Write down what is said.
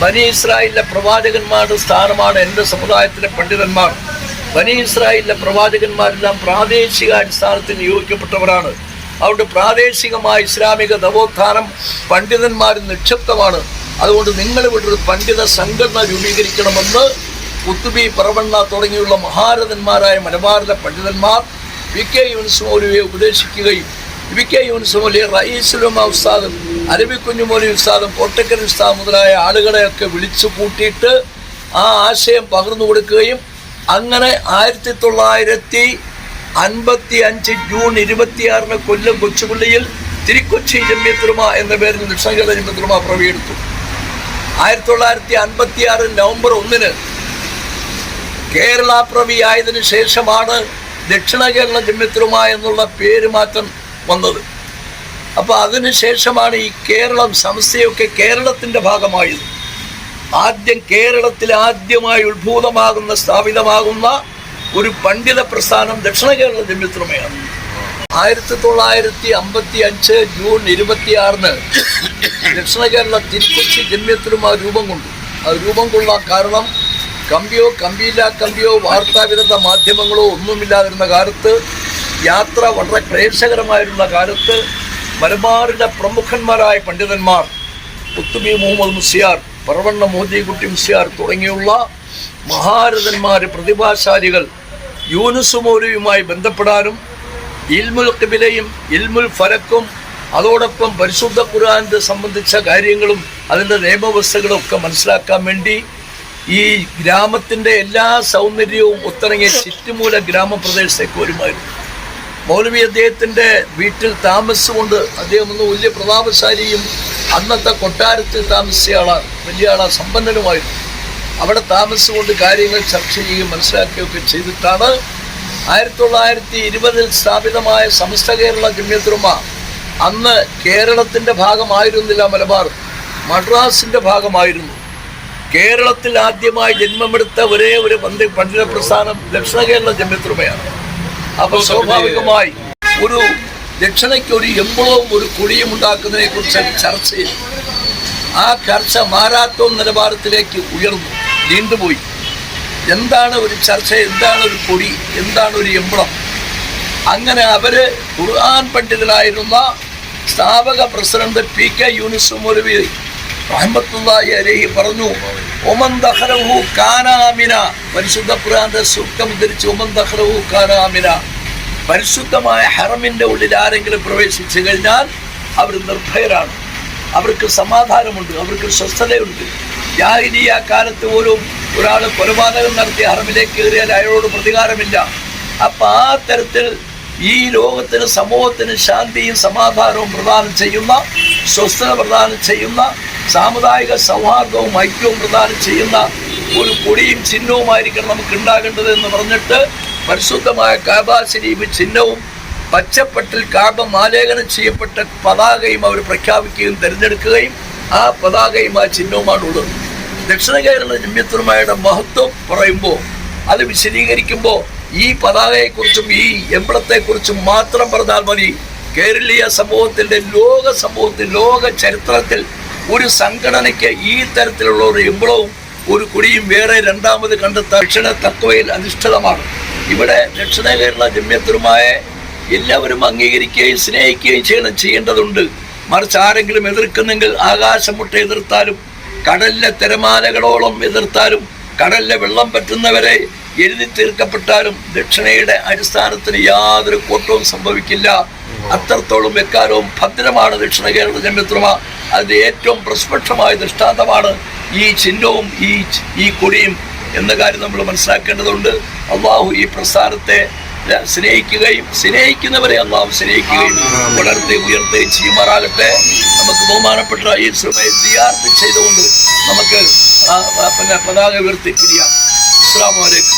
ബനി ഇസ്രായേലിലെ പ്രവാചകന്മാരുടെ സ്ഥാനമാണ് എൻ്റെ സമുദായത്തിലെ പണ്ഡിതന്മാർ. ബനി ഇസ്രായേലിലെ പ്രവാചകന്മാരെല്ലാം പ്രാദേശിക അടിസ്ഥാനത്തിൽ നിയോഗിക്കപ്പെട്ടവരാണ്. അതുകൊണ്ട് പ്രാദേശികമായ ഇസ്ലാമിക നവോത്ഥാനം പണ്ഡിതന്മാരിൽ നിക്ഷിപ്തമാണ്. അതുകൊണ്ട് നിങ്ങൾ ഇവിടെ ഒരു പണ്ഡിത സംഘടന രൂപീകരിക്കണമെന്ന് കുത്തുബി, പറവണ്ണ തുടങ്ങിയുള്ള മഹാരഥന്മാരായ മലബാറിലെ പണ്ഡിതന്മാർ VK യൂനുസ് മൗലവിയെ ഉപദേശിക്കുകയും VK യൂനുസ് മൗലവി, റയീസുലുമ ഉസ്താദും, അരബിക്കുഞ്ഞു മൗലവി ഉസ്താദും, കോട്ടക്കൽ ഉസ്താദ് മുതലായ ആളുകളെയൊക്കെ വിളിച്ചു കൂട്ടിയിട്ട് ആ ആശയം പകർന്നു കൊടുക്കുകയും അങ്ങനെ 1955 ജൂൺ 26 കൊല്ലം കൊച്ചുപള്ളിയിൽ തിരുക്കൊച്ചി ജമിയത്തുലമ എന്ന പേരിൽ ദക്ഷിണകേരള ജമിയത്തുലമ പ്രവേശിച്ചു. 1956 നവംബർ 1 കേരള പ്രവി ആയതിനു ശേഷമാണ് ദക്ഷിണ കേരള ജമിയത്തുലമ എന്നുള്ള പേര് മാറ്റം വന്നത്. അപ്പോൾ അതിനുശേഷമാണ് ഈ കേരളം സംസ്ഥയൊക്കെ കേരളത്തിൻ്റെ ഭാഗമായത്. ആദ്യം കേരളത്തിൽ ആദ്യമായി ഉത്ഭൂതമാകുന്ന സ്ഥാപിതമാകുന്ന ഒരു പണ്ഡിത പ്രസ്ഥാനം ദക്ഷിണ കേരള ജമിയത്തുലമയാണ്. 1955 ജൂൺ 26 ദക്ഷിണ കേരള തിരുക്കൊച്ചി ജമിയത്തുലമ രൂപം കൊണ്ടു. അത് രൂപം കൊള്ളാൻ കാരണം കമ്പിയോ വാർത്താവിതരണ മാധ്യമങ്ങളോ ഒന്നുമില്ലാതിരുന്ന കാലത്ത്, യാത്ര വളരെ ക്ലേശകരമായിരുന്ന കാലത്ത് മലബാറിലെ പ്രമുഖന്മാരായ പണ്ഡിതന്മാർ കുത്തുബി മുഹമ്മദ് മുസ്ലിയാർ, പറവണ്ണ മോദികുട്ടി മുസ്ലിയാർ തുടങ്ങിയുള്ള മഹാരഥന്മാർ, പ്രതിഭാശാലികൾ യൂനുസ് മൗലവിയുമായി ബന്ധപ്പെടാനും ഇൽമുൽ ഖിബിലയും ഇൽമുൽ ഫലക്കും അതോടൊപ്പം പരിശുദ്ധ ഖുർആനെ സംബന്ധിച്ച കാര്യങ്ങളും അതിൻ്റെ നിയമവ്യവസ്ഥകളും ഒക്കെ മനസ്സിലാക്കാൻ വേണ്ടി ഈ ഗ്രാമത്തിൻ്റെ എല്ലാ സൗന്ദര്യവും ഒത്തിണങ്ങിയ ചിറ്റുമൂല ഗ്രാമപ്രദേശത്തേക്ക് വരുമായിരുന്നു. മൗലവി അദ്ദേഹത്തിൻ്റെ വീട്ടിൽ താമസിച്ചുകൊണ്ട് അദ്ദേഹം ഒന്ന് വലിയ പ്രതാപശാലിയും അന്നത്തെ കൊട്ടാരത്തിൽ താമസിച്ച ആളാണ്, വലിയ ആളാണ്, സമ്പന്നനുമായിരുന്നു. അവിടെ താമസിച്ചുകൊണ്ട് കാര്യങ്ങൾ ചർച്ച ചെയ്യുകയും മനസ്സിലാക്കുകയൊക്കെ ചെയ്തിട്ടാണ് 1920 സ്ഥാപിതമായ സമസ്ത കേരള ജമിയത്തുലമ. അന്ന് കേരളത്തിൻ്റെ ഭാഗമായിരുന്നില്ല മലബാർ, മദ്രാസിൻ്റെ ഭാഗമായിരുന്നു. കേരളത്തിൽ ആദ്യമായി ജന്മമെടുത്ത ഒരേ ഒരു പണ്ഡിത പ്രസ്ഥാനം ദക്ഷിണ കേരള ജമിയത്തുലമയാണ്. അപ്പോൾ സ്വാഭാവികമായി ഒരു ദക്ഷിണയ്ക്ക് ഒരു എമ്പളവും ഒരു കൊടിയും ഉണ്ടാക്കുന്നതിനെ കുറിച്ച് ചർച്ച ചെയ്തു. ആ ചർച്ച മാരാത്തോൺ നിലവാരത്തിലേക്ക് ഉയർന്നു, നീണ്ടുപോയി. എന്താണ് ഒരു ചർച്ച, എന്താണ് ഒരു കൊടി, എന്താണ് ഒരു എമ്പളം? അങ്ങനെ അവര് ഖുർആൻ പണ്ഡിതനായിരുന്ന സ്ഥാപക പ്രസിഡന്റ് PK യൂനുസ് മൗലവി റഹ്മത്തുള്ളാഹി അലൈഹി പറഞ്ഞു, ഒമൻ ദഖലഹു കാന ആമിന. പരിശുദ്ധ ഖുർആന്റെ സൂക്തം ഉദ്ധരിച്ച് ഒമൻ ദഖലഹു കാന ആമിന. പരിശുദ്ധമായ ഹറമിൻ്റെ ഉള്ളിൽ ആരെങ്കിലും പ്രവേശിച്ചു കഴിഞ്ഞാൽ അവർ നിർഭയരാണ്, അവർക്ക് സമാധാനമുണ്ട്, അവർക്ക് സ്വസ്ഥതയുണ്ട്. ജാഹിലിയ്യ കാലത്ത് പോലും ഒരാൾ കൊലപാതകം നടത്തി ഹറമിലേക്ക് കയറിയാൽ അയാളോട് പ്രതികാരമില്ല. അപ്പം ആ തരത്തിൽ ഈ ലോകത്തിന്, സമൂഹത്തിന് ശാന്തിയും സമാധാനവും പ്രദാനം ചെയ്യുന്ന, സ്വസ്ഥത പ്രദാനം ചെയ്യുന്ന, സാമുദായിക സൗഹാർദ്ദവും ഐക്യവും പ്രദാനം ചെയ്യുന്ന ഒരു കൊടിയും ചിഹ്നവുമായിരിക്കണം നമുക്ക് ഉണ്ടാകേണ്ടത് എന്ന് പറഞ്ഞിട്ട് പരിശുദ്ധമായ കാബ ശരീഫ് ചിഹ്നവും പച്ചപ്പട്ടിൽ കാബ ആലേഖനം ചെയ്യപ്പെട്ട പതാകയും അവർ പ്രഖ്യാപിക്കുകയും തിരഞ്ഞെടുക്കുകയും ആ പതാകയും ആ ചിഹ്നവുമാണ് ഉള്ളത്. ദക്ഷിണ കേരള ജമിയത്തുലമയുടെ മഹത്വം പറയുമ്പോൾ, അത് വിശദീകരിക്കുമ്പോൾ ഈ പതാകയെക്കുറിച്ചും ഈ എമ്പളത്തെക്കുറിച്ചും മാത്രം പറഞ്ഞാൽ മതി. കേരളീയ സമൂഹത്തിൻ്റെ, ലോക ചരിത്രത്തിൽ ഒരു സംഘടനയ്ക്ക് ഈ തരത്തിലുള്ള ഒരു എമ്പളവും ഒരു കൊടിയും വേറെ രണ്ടാമത് കണ്ടെത്താൻ ദക്ഷിണ തത്വയിൽ അധിഷ്ഠിതമാണ്. ഇവിടെ ദക്ഷിണ കേരള ജമിയത്തുലമയെ എല്ലാവരും അംഗീകരിക്കുകയും സ്നേഹിക്കുകയും ചെയ്യേണ്ടതുണ്ട്. മറിച്ച് ആരെങ്കിലും എതിർക്കുന്നെങ്കിൽ ആകാശം മുട്ടെ എതിർത്താലും, കടലിലെ തിരമാലകളോളം എതിർത്താലും, കടലിലെ വെള്ളം പറ്റുന്നവരെ എഴുതി തീർക്കപ്പെട്ടാലും ദക്ഷിണയുടെ അടിസ്ഥാനത്തിന് യാതൊരു കോട്ടവും സംഭവിക്കില്ല. അത്രത്തോളം എക്കാലവും ഭദ്രമാണ് ദക്ഷിണ കേരള ജമിയത്തുലമ. അതിൻ്റെ ഏറ്റവും പ്രസ്പഷ്ടമായ ദൃഷ്ടാന്തമാണ് ഈ ചിഹ്നവും ഈ കൊടിയും എന്ന കാര്യം നമ്മൾ മനസ്സിലാക്കേണ്ടതുണ്ട്. അള്ളാഹു ഈ പ്രസ്ഥാനത്തെ സ്നേഹിക്കുകയും സ്നേഹിക്കുന്നവരെ അള്ളാഹു സ്നേഹിക്കുകയും വളർത്തുകയും ഉയർത്തുകയും ചെയ്യുമാറാകട്ടെ. നമുക്ക് ബഹുമാനപ്പെട്ട ഈ സിയാറത്ത് ചെയ്തുകൊണ്ട് നമുക്ക് പതാക ഉയർത്തി പിരിയാം. അസ്സലാമു അലൈക്കും.